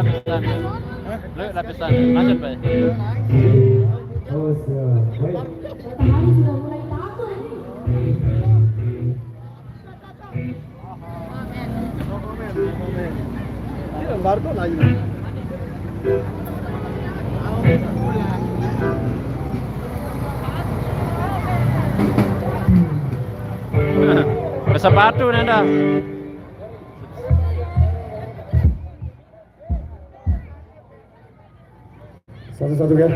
lapisan. Lu lapisan. Lanjut, Pak. Oh, siap. Baik. Matahari sudah mulai takut ini. Embargo lagi. Bersepatu Nanda. Satu-satu kan.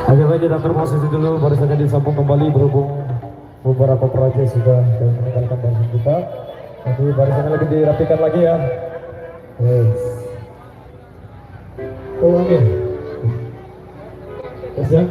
Oke, baik, kita atur posisi dulu, baru saja disambung kembali berhubung beberapa proyek sudah meninggalkan bangsa kita. Nanti barisannya lagi dirapikan lagi ya. Yes. Oh, oke. Yes, ya.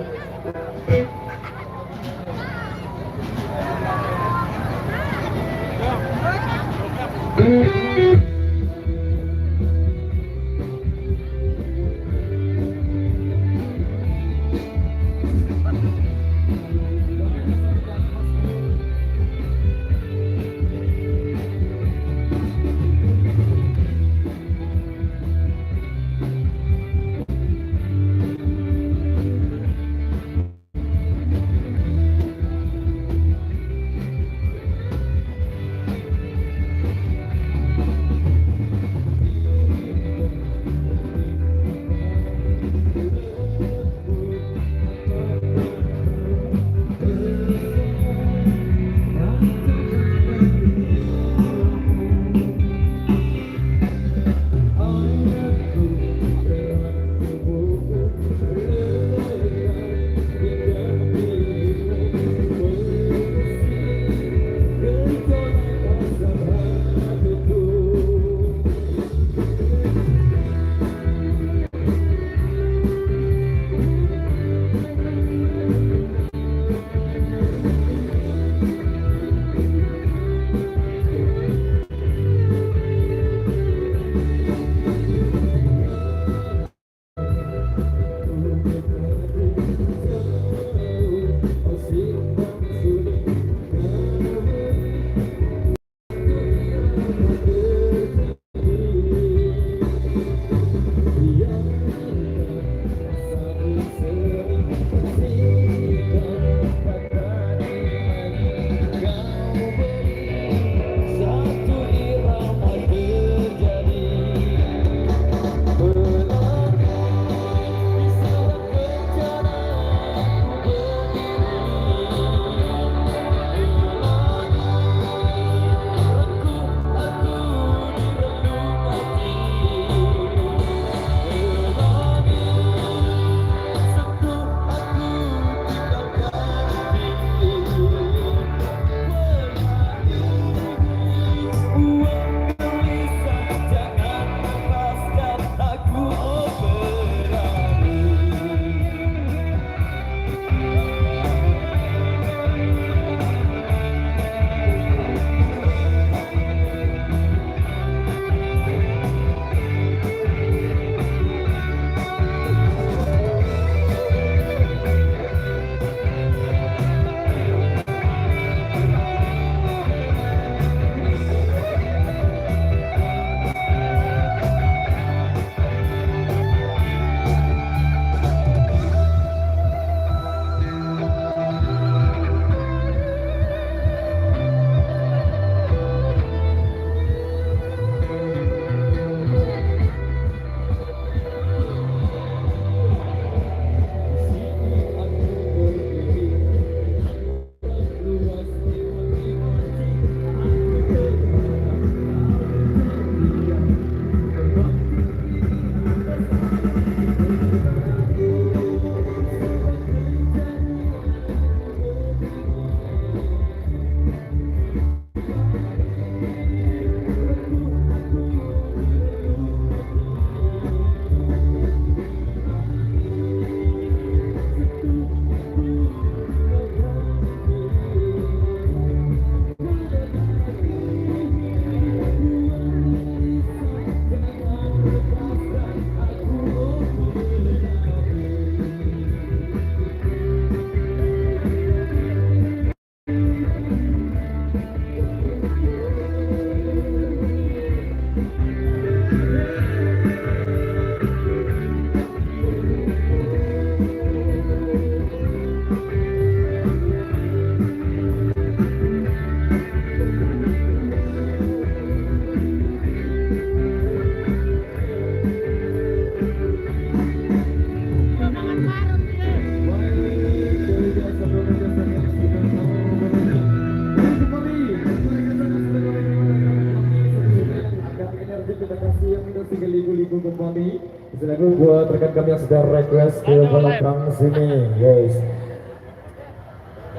single ligu-ligu kembali. Silakan buat rekan kami yang sudah request ke belakang sini, guys.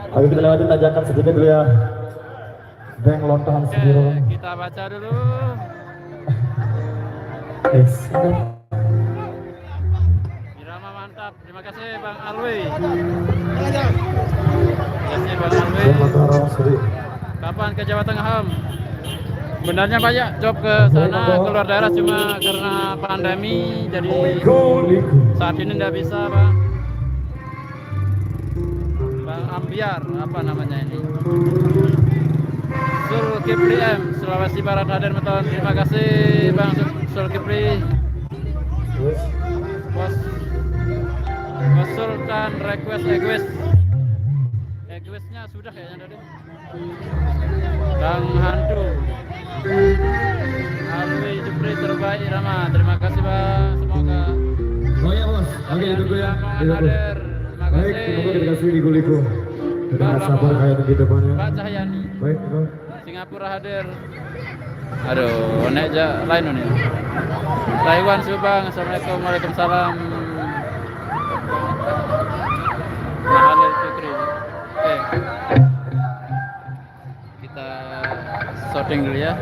Ayo kita lewatin tanjakan sedikit dulu ya. Bang lontahan Oke, sendiri. kita baca dulu. Yes. Irama mantap. Terima kasih Bang Alwi. Terima kasih Bang Alwi. Kapan ke Jawa Tengah, Om? Sebenarnya banyak job ke sana keluar daerah, cuma karena pandemi jadi saat ini tidak bisa, Bang. Bang Ambiar, apa namanya ini? Zulkifli M, Sulawesi Barat hadir menonton. Terima kasih Bang Zulkifli. Bos Sultan request egoisnya sudah kayaknya tadi. Bang Hantu Alwi Jupri terbaik Irama. Terima kasih Bang, semoga Oh ya bos, oke ditunggu ya. hadir. Terima Baik, kasih. semoga kita kasih ligu-ligu. Kita sabar kayak di depannya. Mbak Cahyani Baik, Singapura hadir. Aduh, naik aja lain nih. Taiwan Subang, Assalamualaikum, Waalaikumsalam. Halil Fikri. Oke. Kita sorting dulu ya.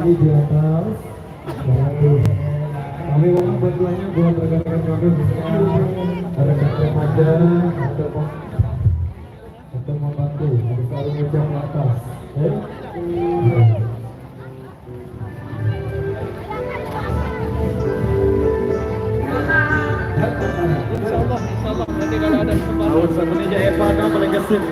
lagi di atas. Kami mohon bantuannya buat rekan-rekan kami khususnya rekan remaja untuk membantu untuk selalu ngejam ke atas. Insyaallah nanti kalau ada kesempatan. Tahun sebenarnya Evan paling gesit.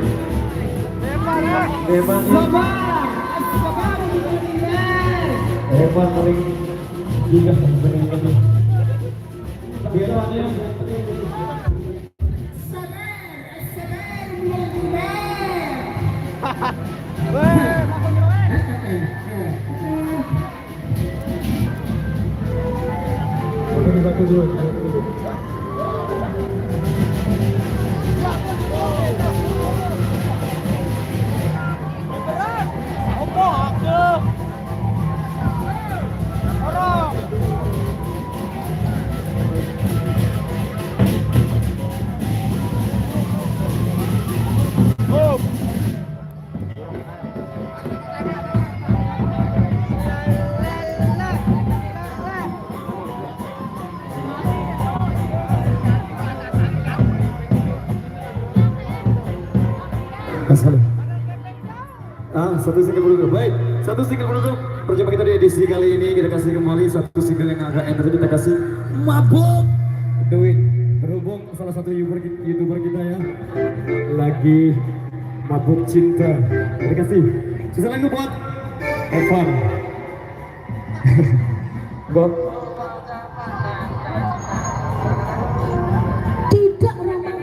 Evan paling juga sebenarnya ini. Biasanya satu dulu. Satu single penutup. Baik, satu single penutup perjumpaan kita di edisi kali ini. Kita kasih kembali satu single yang agak enak, kita kasih Mabuk Duit. Berhubung salah satu YouTuber kita ya lagi mabuk cinta, kita kasih sisa lagu buat Evan. Bob. Tidak ramah.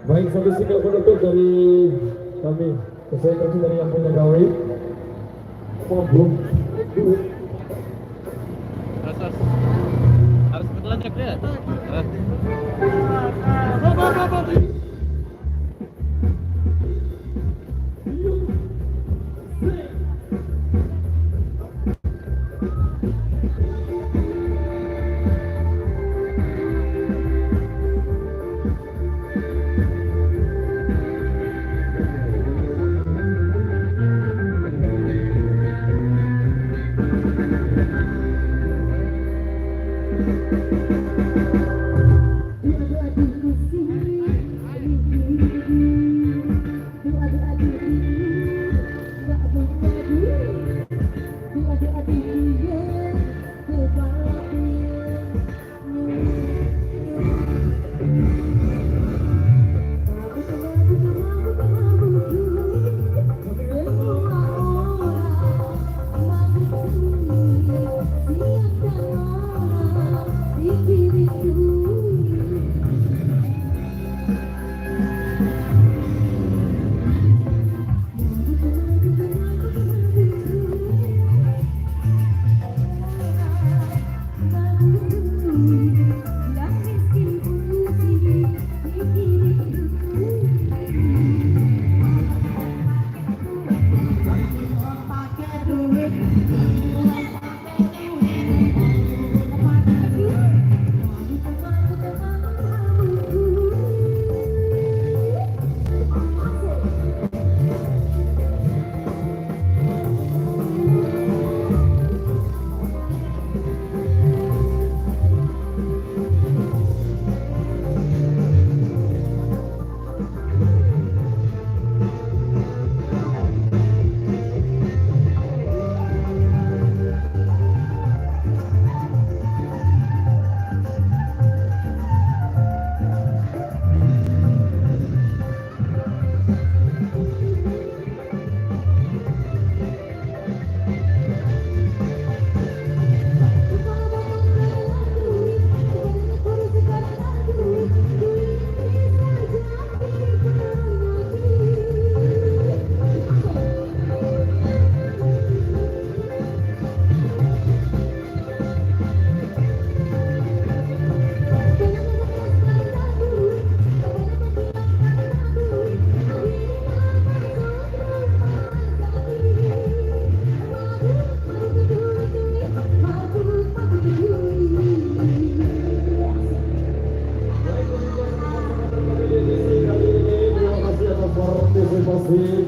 Baik, satu single penutup dari kami. Saya kasih dari yang punya gawe. Mabuk Duit. Harus betulan cek dia.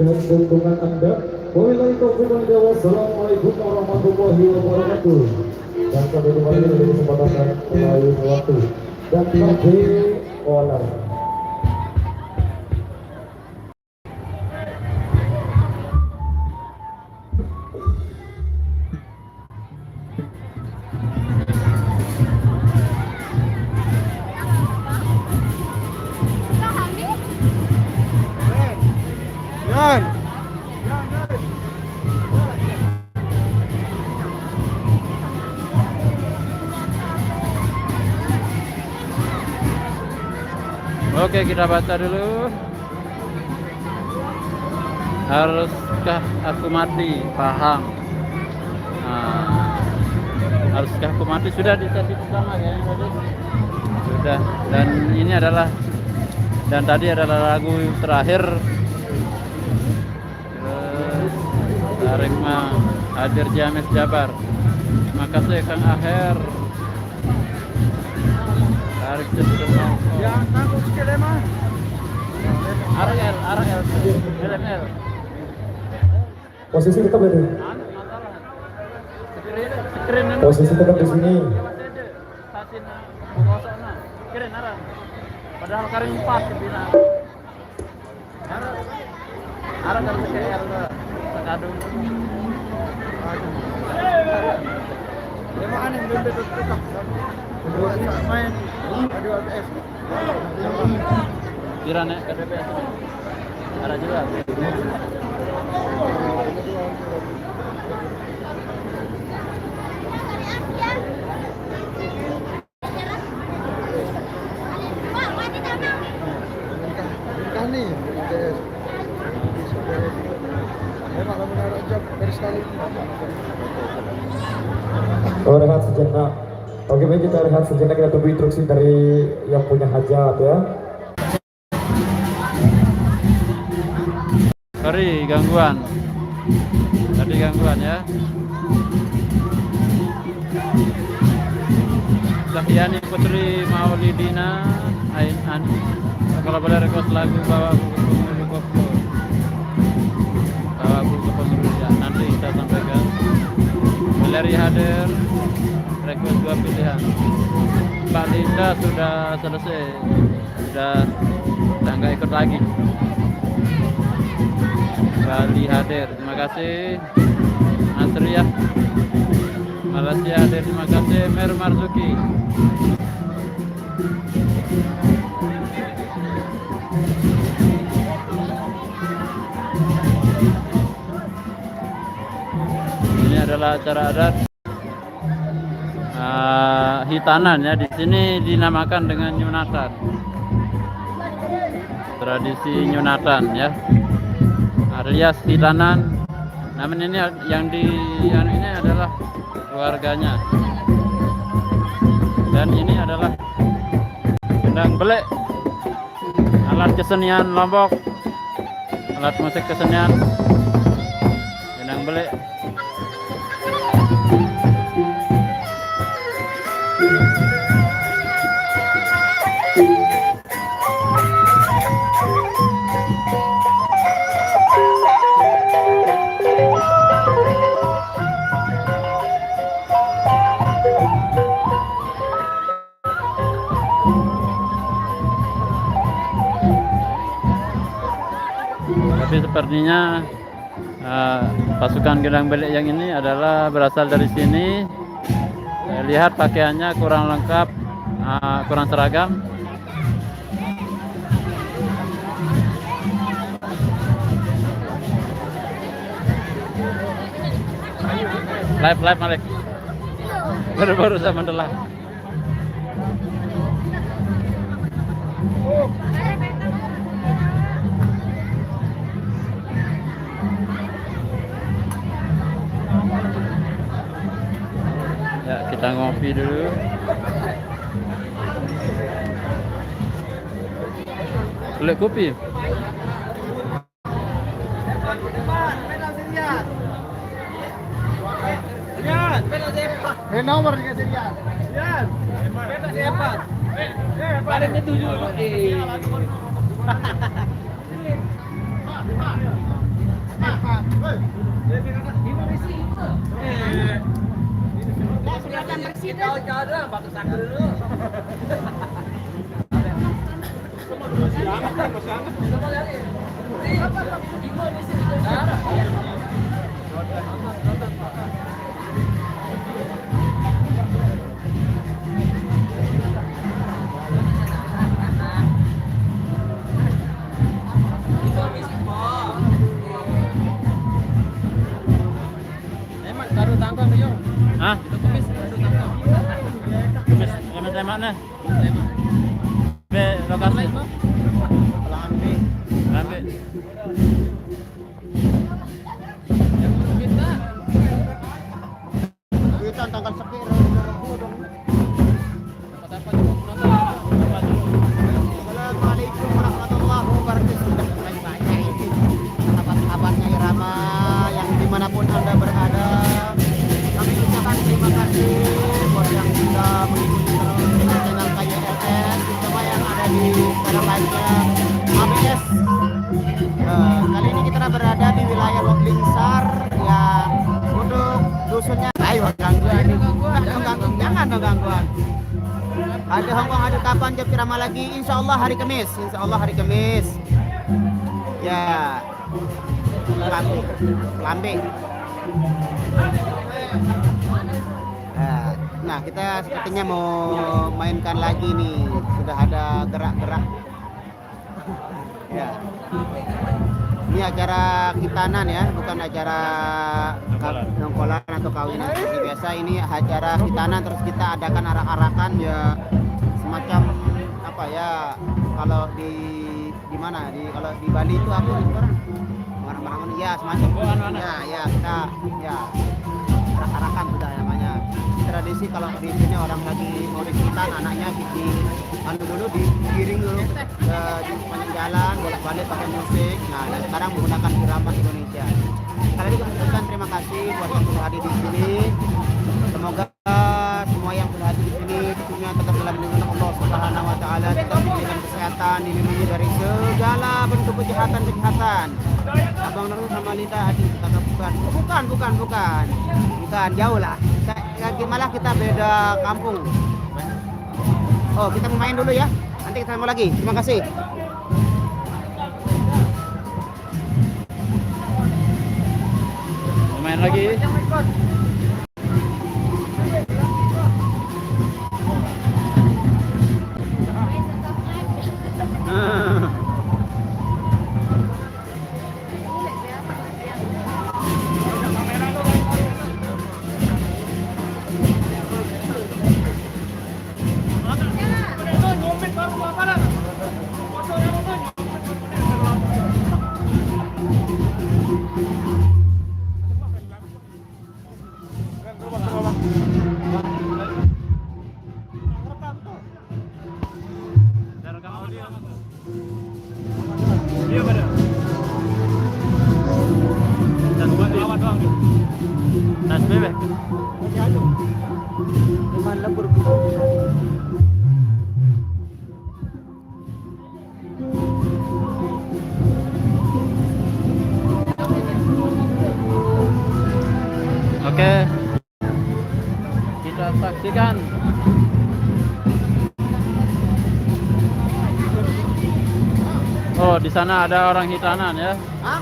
Dan dukungan Anda. Wabillahi taufiq wal hidayah. Wassalamualaikum warahmatullahi wabarakatuh. warahmatullahi wabarakatuh. Dan kami kembali dari kesempatan dan melalui waktu dan KB Olar. Yan. Oke, kita baca dulu. Haruskah aku mati? Paham. Haruskah aku mati? Sudah di sesi pertama kayaknya tadi. Sudah. Dan ini adalah tadi adalah lagu terakhir. Tarik mah hadir James Jabar. Terima kasih Kang Aher. Tarik sesuatu. Yang tangguh sikit mah. RL, LML. Posisi tetap itu. Posisi tetap di sini. Padahal karing 4 ke bina. Arah dari KL sekadung. Memang aneh benda tetap. Main radio ATS. Kira nek ke DPS. Arah juga. Kani ATS. Memang kamu naruh job dari sekali. Oh, rehat sejenak. Oke, baik, kita rehat sejenak, kita tunggu instruksi dari yang punya hajat ya. Sorry, gangguan. Tadi gangguan ya. Sahyani Putri Maulidina Ain Ani. Kalau boleh request lagu bawa buku pengurus koplo. Bawa buku pengurus ya. Nanti kita sampaikan. Valeri hadir. Request 2 pilihan. Mbak Linda sudah selesai. Sudah nggak ikut lagi. Bali hadir, terima kasih. Asriyah Malaysia hadir, terima kasih. Mer Marzuki. Ini adalah acara adat Hitanan ya. Di sini dinamakan dengan Nyunatan. Tradisi Nyunatan ya. Alias Hitanan. Namun ini yang ini adalah keluarganya. Dan ini adalah gendang belek, alat kesenian Lombok, alat musik kesenian gendang belek. Tapi sepertinya pasukan gendang belek yang ini adalah berasal dari sini. Lihat pakaiannya kurang lengkap, kurang seragam. Live Malik. Baru-baru saya mendelah. Ya, kita ngopi dulu. Kulit kopi. Nomor juga serian. Serian. Beta siapa? Paling itu dulu. Emang baru tangkong yo. Hah? Itu kumis baru tangkong. Kemis tembak nih. Be lokasi. Lambe. Lambe. Kita. Kita tanggal sepir. Dapat Assalamualaikum warahmatullahi wabarakatuh. Sudah mulai banyak ini sahabat-sahabatnya Irama yang dimanapun anda berada. Kami ucapkan terima kasih buat yang sudah mengikuti terus channel KYLS, terutama yang ada di channel lainnya ABS. Kali ini kita berada di wilayah Loglingsar yang untuk dusunnya. Ayo gangguan, jangan dong gangguan. Ada Hongkong, ada kapan jam ceramah lagi? Insya Allah hari Kamis. Insya Allah hari Kamis. Ya, lambe. Nah, kita sepertinya mau mainkan lagi nih. Sudah ada gerak-gerak. Ya. Ini acara khitanan ya, bukan acara nongkolan atau kawinan seperti biasa. Ini acara khitanan, terus kita adakan arak-arakan ya, semacam apa ya, kalau di mana, kalau di Bali itu apa orang barang-barang ya semacam ya kita ya arak-arakan sudah namanya. Tradisi kalau di sini orang lagi mau dikhitan, anaknya di dulu digiring dulu ke di sepanjang jalan, bolak-balik pakai musik. Nah, dan sekarang menggunakan irama Indonesia. Sekali lagi kami ucapkan terima kasih buat yang sudah hadir di sini. Semoga semua yang sudah hadir di sini tentunya tetap dalam lindungan Allah Subhanahu wa taala, tetap diberikan kesehatan, dilindungi dari segala bentuk kejahatan. Abang Nur sama Linda hadir kita bukan jauh lah. Malah kita beda kampung. Oh, kita mau main dulu ya. Nanti kita mau lagi. Terima kasih. Main lagi. Tas bebek. Oke. Kita saksikan. Oh, di sana ada orang hitanan ya. Hah?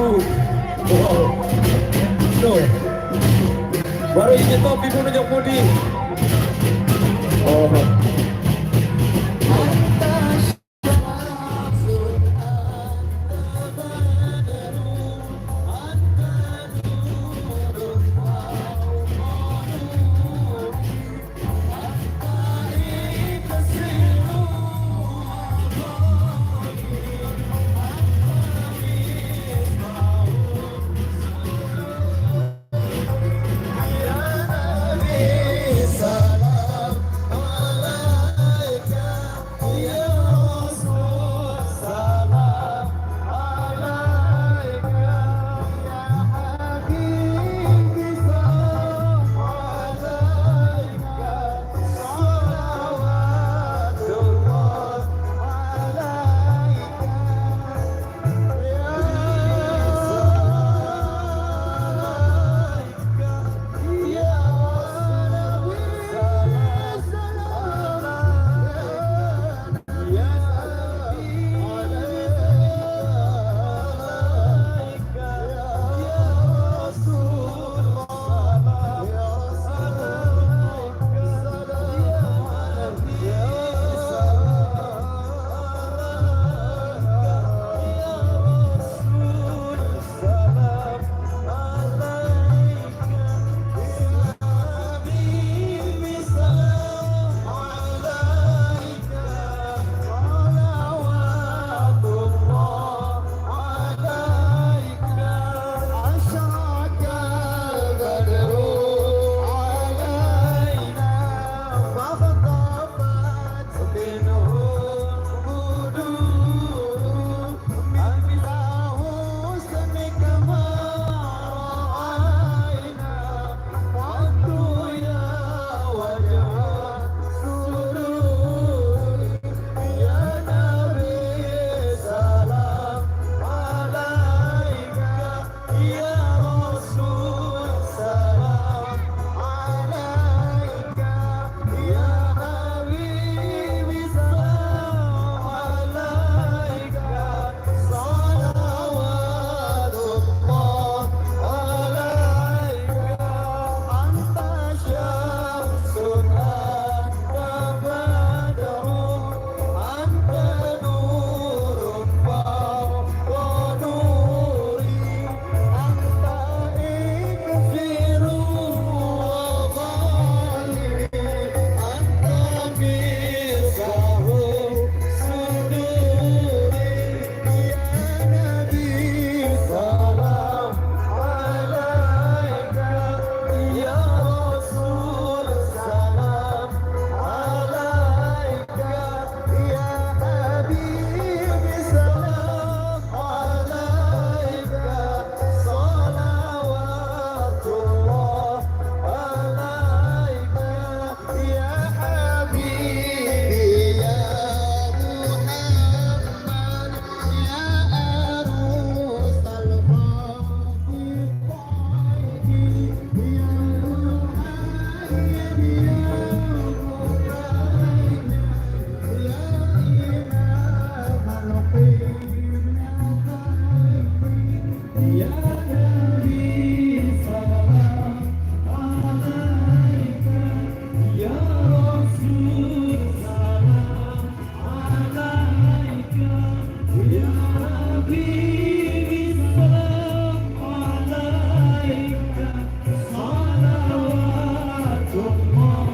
Wow. No. Baru ini topi pun nunjuk budi. Oh. صلوات الله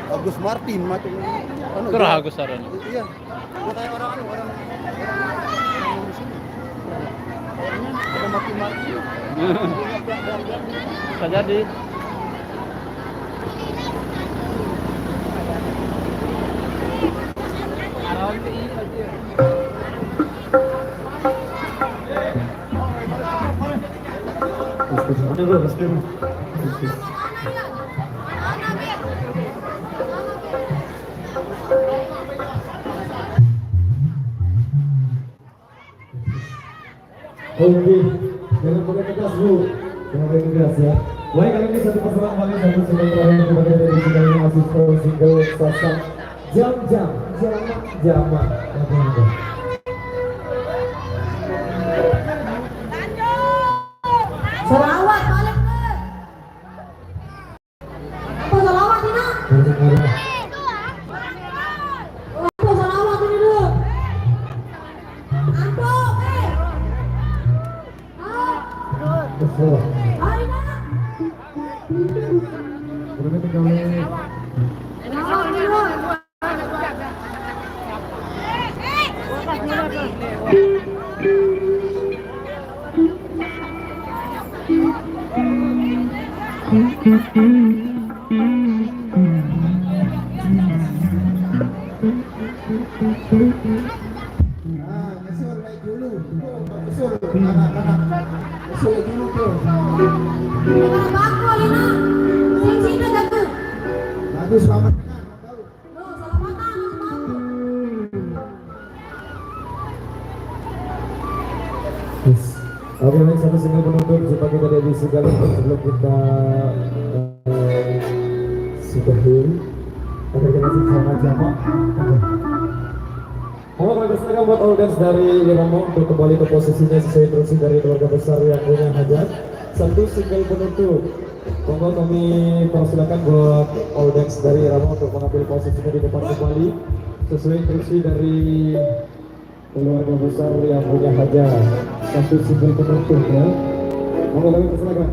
Agus Martin macam anu. Gerah Agus Saran. Iya. Katanya orang di sini. Ada Martin. Bisa jadi. Oke, jangan boleh tegas bu, jangan boleh tegas ya. Baik, kali ini satu pasangan kali satu single terakhir kepada dari single ini masih single sosok jam-jam, jamak. Salawat balik ke. Apa salawat ini nak? Apa salawat ini dulu? Antuk, Hai nak. Berapa kali? Salawat dulu. Kesel naik dulu. Kesel anak-anak. Kesel dulu tuh. Dengan baku Alina. Sini jatuh. Bagus selamat. Loh, selamatan baku. Yes. Oke, baik, satu single penutup. Jumpa kita di edisi kali ini sebelum kita sudahi. Agar kita sama jamak. Halo keluarga besar buat all dance dari Romo untuk kembali ke posisinya sesuai instruksi dari keluarga besar yang punya hajat. Satu single penutup. Monggo kami persilakan buat all dance dari Romo untuk mengambil posisinya di depan kembali sesuai instruksi dari keluarga besar yang punya hajat. Satu single penutup ya. Monggo kami persilakan.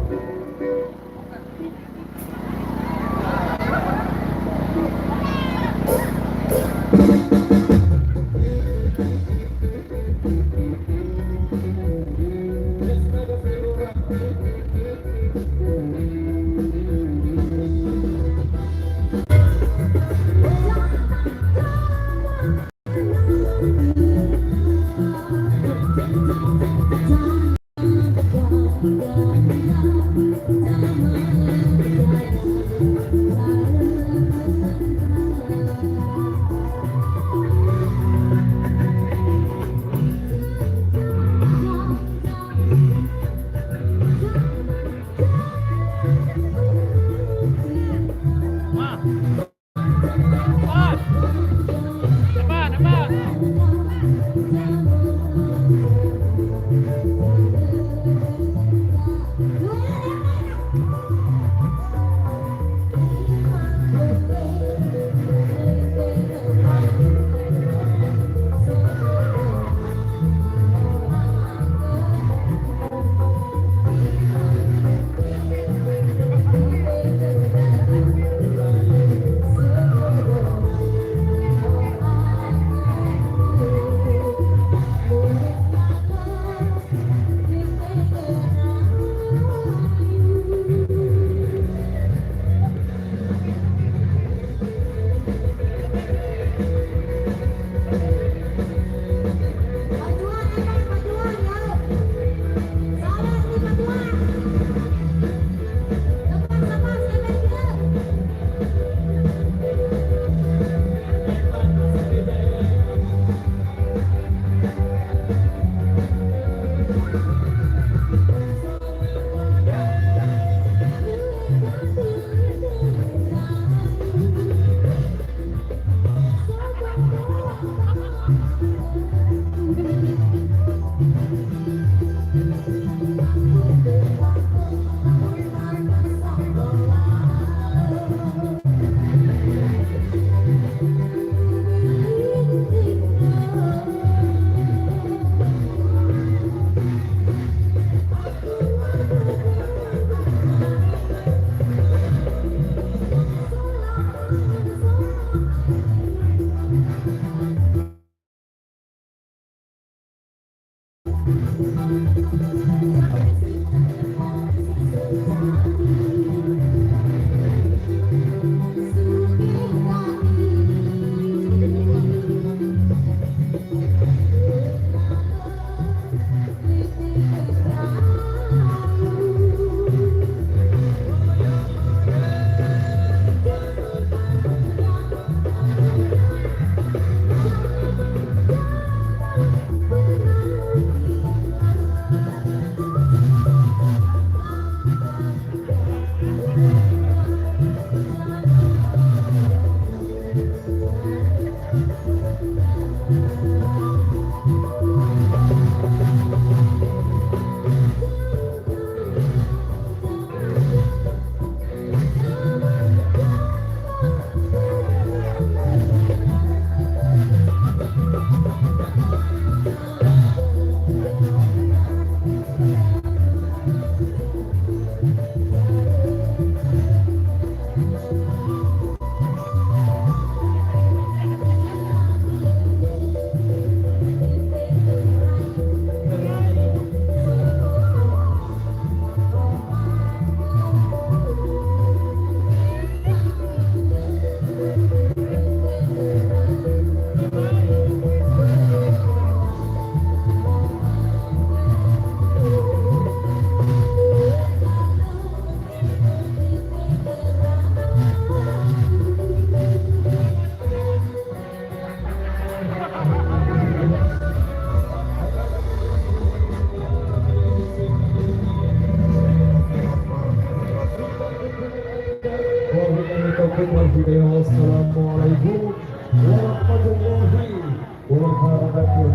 Wassalamualaikum warahmatullahi wabarakatuh.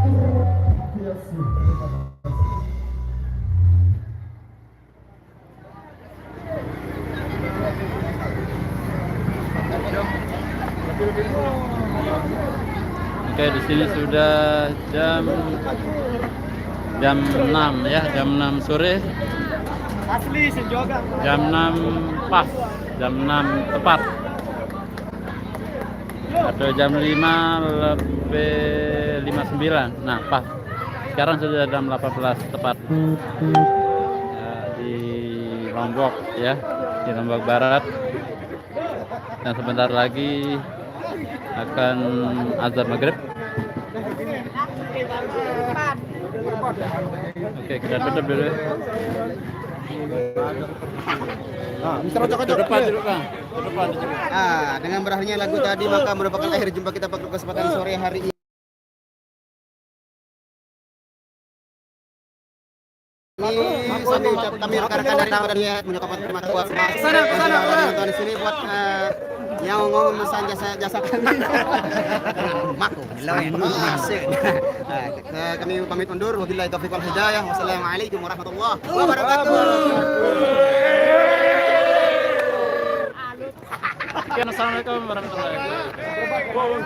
Terima kasih. Oke, di sini sudah jam 6 ya, jam 6 sore. Asli senjoga. Jam 6 pas, jam 6 tepat. Atau jam 5 lebih 59. Nah, pas. Sekarang sudah jam 18 tepat. Ya, di Lombok ya, di Lombok Barat. Dan sebentar lagi akan azan maghrib. Oke, kita tutup dulu. Ke depan dulu, Bang. Ke depan dulu. Dengan berakhirnya lagu tadi maka merupakan akhir jumpa kita pada kesempatan sore hari ini. Kami rekan-rekan dari Ramadan Niat mengucapkan terima kasih buat nonton di sini buat yang ngomong pesan jasa kami. Mako, kami pamit undur. Wabillahi taufiq wal hidayah. Wassalamualaikum warahmatullahi wabarakatuh. Assalamualaikum warahmatullahi wabarakatuh.